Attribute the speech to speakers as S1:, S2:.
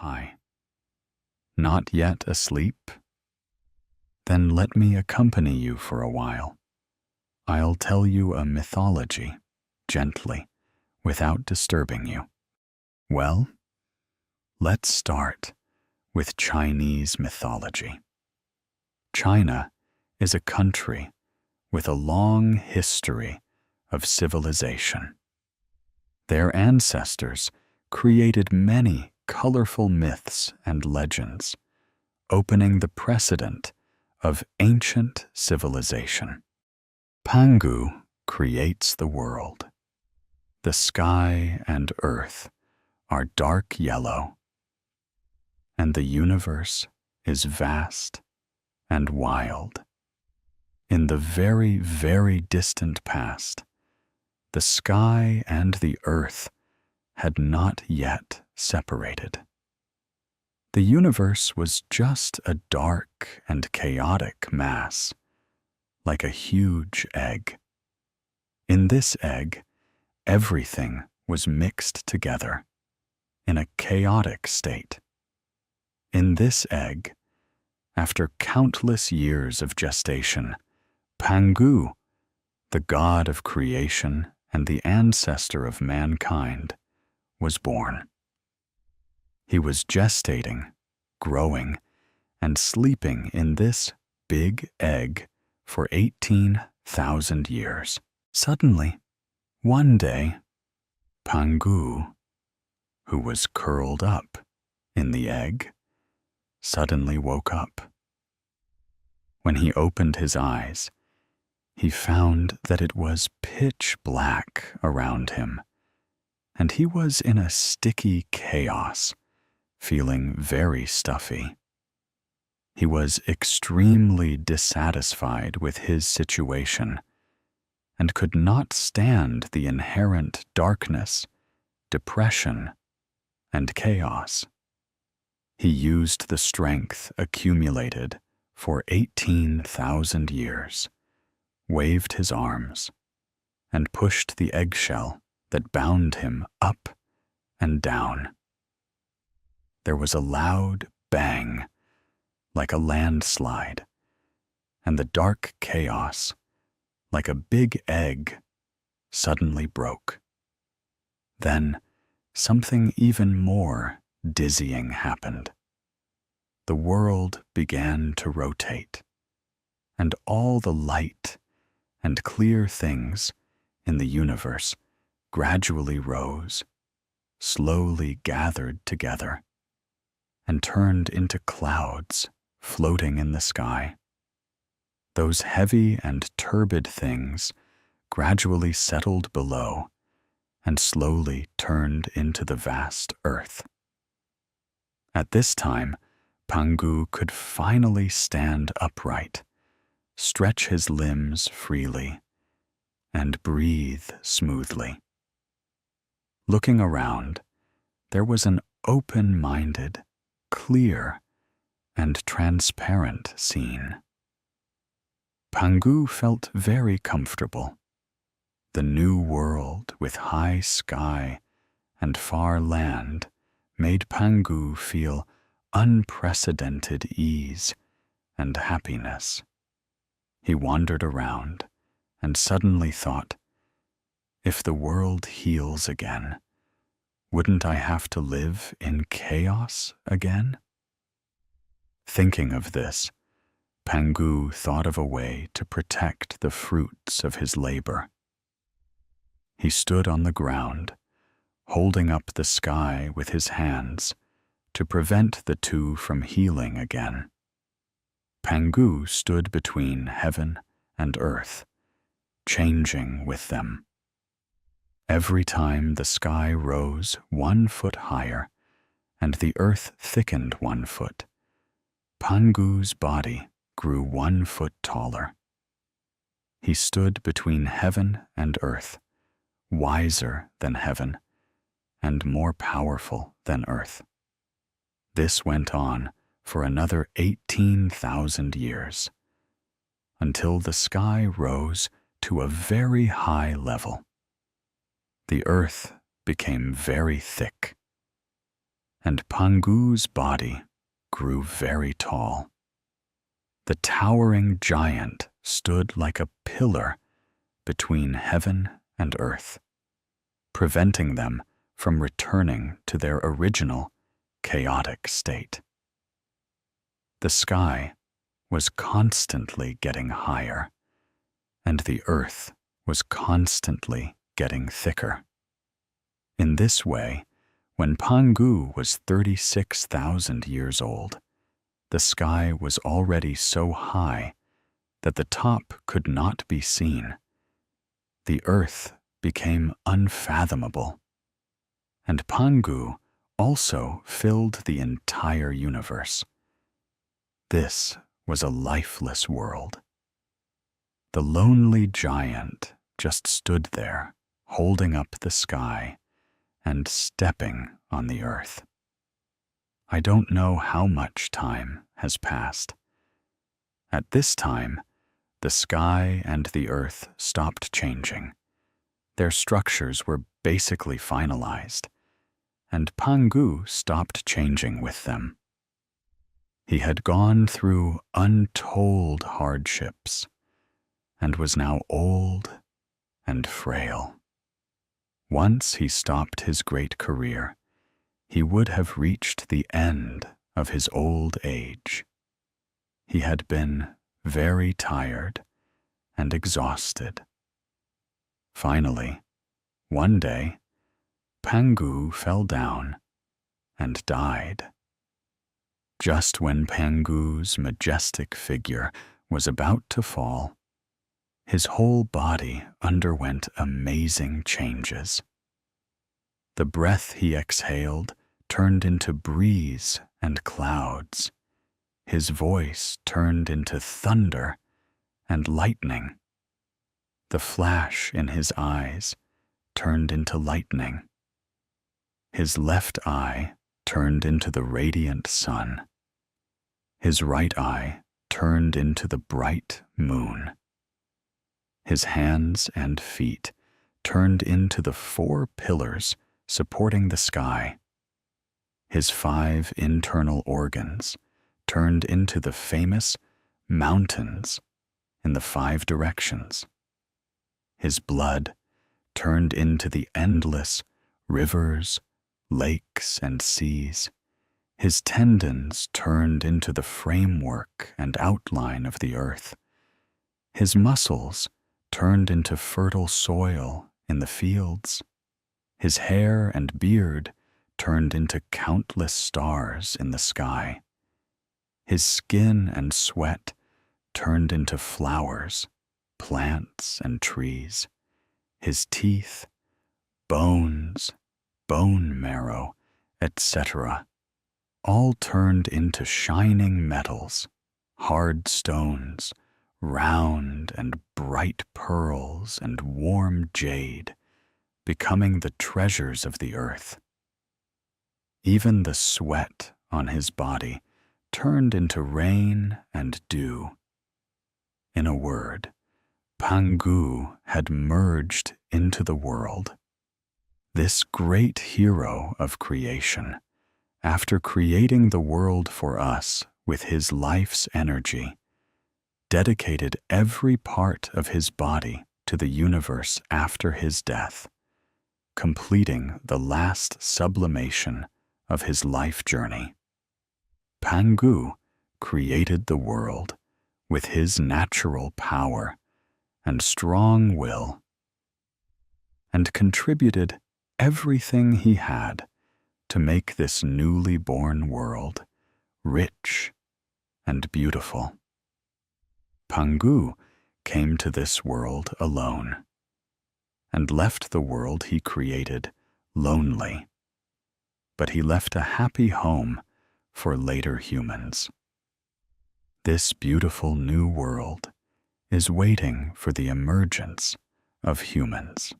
S1: high. Not yet asleep? Then let me accompany you for a while. I'll tell you a mythology, gently, without disturbing you. Well, let's start with Chinese mythology. China is a country with a long history of civilization. Their ancestors created many colorful myths and legends, opening the precedent of ancient civilization. Pangu creates the world. The sky and earth are dark yellow, and the universe is vast and wild. In the very, very distant past, the sky and the earth had not yet separated. The universe was just a dark and chaotic mass, like a huge egg. In this egg, everything was mixed together in a chaotic state. In this egg, after countless years of gestation, Pangu, the god of creation and the ancestor of mankind, was born. He was gestating, growing, and sleeping in this big egg for 18,000 years. Suddenly, one day, Pangu, who was curled up in the egg, suddenly woke up. When he opened his eyes, he found that it was pitch black around him, and he was in a sticky chaos, feeling very stuffy. He was extremely dissatisfied with his situation and could not stand the inherent darkness, depression, and chaos. He used the strength accumulated for 18,000 years, waved his arms, and pushed the eggshell that bound him up and down. There was a loud bang, like a landslide, and the dark chaos, like a big egg, suddenly broke. Then something even more dizzying happened. The world began to rotate, and all the light and clear things in the universe gradually rose, slowly gathered together, and turned into clouds floating in the sky. Those heavy and turbid things gradually settled below and slowly turned into the vast earth. At this time, Pangu could finally stand upright, stretch his limbs freely, and breathe smoothly. Looking around, there was an open-minded, clear, and transparent scene. Pangu felt very comfortable. The new world with high sky and far land made Pangu feel unprecedented ease and happiness. He wandered around and suddenly thought, if the world heals again, wouldn't I have to live in chaos again? Thinking of this, Pangu thought of a way to protect the fruits of his labor. He stood on the ground, holding up the sky with his hands to prevent the two from healing again. Pangu stood between heaven and earth, changing with them. Every time the sky rose 1 foot higher and the earth thickened 1 foot, Pangu's body grew 1 foot taller. He stood between heaven and earth, wiser than heaven and more powerful than earth. This went on for another 18,000 years, until the sky rose to a very high level. The earth became very thick, and Pangu's body grew very tall. The towering giant stood like a pillar between heaven and earth, preventing them from returning to their original chaotic state. The sky was constantly getting higher, and the earth was constantly getting thicker. In this way, when Pangu was 36,000 years old, the sky was already so high that the top could not be seen. The earth became unfathomable, and Pangu also filled the entire universe. This was a lifeless world. The lonely giant just stood there, holding up the sky and stepping on the earth. I don't know how much time has passed. At this time, the sky and the earth stopped changing. Their structures were basically finalized, and Pangu stopped changing with them. He had gone through untold hardships and was now old and frail. Once he stopped his great career, he would have reached the end of his old age. He had been very tired and exhausted. Finally, one day, Pangu fell down and died. Just when Pangu's majestic figure was about to fall, his whole body underwent amazing changes. The breath he exhaled turned into breeze and clouds. His voice turned into thunder and lightning. The flash in his eyes turned into lightning. His left eye turned into the radiant sun. His right eye turned into the bright moon. His hands and feet turned into the 4 pillars supporting the sky. His 5 internal organs turned into the famous mountains in the 5 directions. His blood turned into the endless rivers, lakes, and seas. His tendons turned into the framework and outline of the earth. His muscles turned into fertile soil in the fields. His hair and beard turned into countless stars in the sky. His skin and sweat turned into flowers, plants, and trees. His teeth, bones, bone marrow, etc., all turned into shining metals, hard stones, round and bright pearls, and warm jade, becoming the treasures of the earth. Even the sweat on his body turned into rain and dew. In a word, Pangu had merged into the world. This great hero of creation, after creating the world for us with his life's energy, dedicated every part of his body to the universe after his death, completing the last sublimation of his life journey. Pangu created the world with his natural power and strong will, and contributed everything he had to make this newly born world rich and beautiful. Pangu came to this world alone, and left the world he created lonely, but he left a happy home for later humans. This beautiful new world is waiting for the emergence of humans.